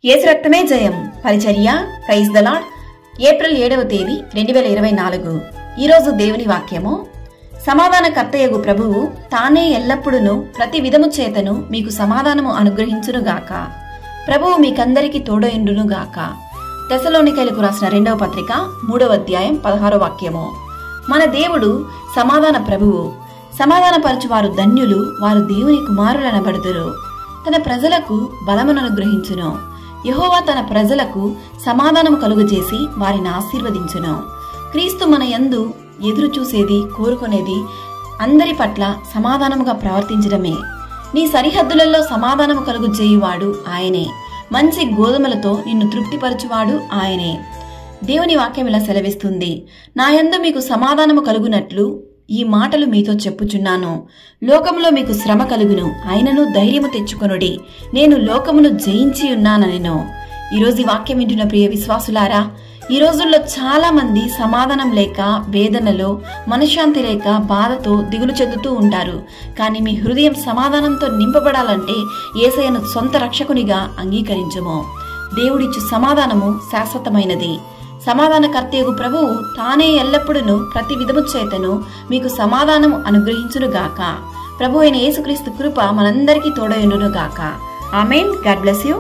యేసు రక్తమే జయం పరిచర్య ప్రైజ్ ద లార్డ్. ఏప్రిల్ 7వ తేదీ 2024. ఈరోజు దేవుని వాక్యము, సమాధానకర్తయగు ప్రభువు తానే ఎల్లప్పుడూ ప్రతి విధము చేతను మీకు సమాధానము అనుగ్రహించునుగాక. ప్రభువు మీకందరికి తోడయుండునుగాక. తెస్సలోనికైలకు రాసిన 2వ పత్రిక 3వ అధ్యాయం 16వ వాక్యము. మన దేవుడు సమాధాన ప్రభువు. సమాధానపరచువారు ధన్యులు, వారు దేవుని కుమారులనబడుదురు. తన ప్రజలకు బలముననుగ్రహించును. యెహోవా తన ప్రజలకు సమాధానము కలుగజేసి వారిని ఆశీర్వదించును. క్రీస్తు మన యందు ఎదురు చూసేది, కోరుకునేది అందరి పట్ల సమాధానముగా ప్రవర్తించడమే. నీ సరిహద్దులలో సమాధానము కలుగజేయువాడు ఆయనే. మంచి గోధుమలతో నిన్ను తృప్తిపరచువాడు ఆయనే. దేవుని వాక్యం ఇలా సెలవిస్తుంది, నా యందు మీకు సమాధానము కలుగునట్లు ఈ మాటలు మీతో చెప్పుచున్నాను. లోకములో మీకు శ్రమ కలుగును, అయినను ధైర్యము తెచ్చుకొనుడి, నేను లోకమును జయించి ఉన్నానెను. ఈరోజు ఈ వాక్యం వింటున్న ప్రియ విశ్వాసులారా, ఈ రోజుల్లో చాలా మంది సమాధానం లేక, వేదనలో, మనశ్శాంతి లేక, బాధతో దిగులు చెందుతూ ఉంటారు. కానీ మీ హృదయం సమాధానంతో నింపబడాలంటే యేసయ్యను సొంత రక్షకునిగా అంగీకరించుము. దేవుడిచ్చు సమాధానము శాశ్వతమైనది. సమాధానకర్తయగు ప్రభువు తానే ఎల్లప్పుడూ ప్రతి విధము చేతను మీకు సమాధానము అనుగ్రహించునుగాక. ప్రభు అయిన యేసుక్రీస్తు కృప మనందరికీ తోడయుండునుగాక. ఆమేన్. God bless you.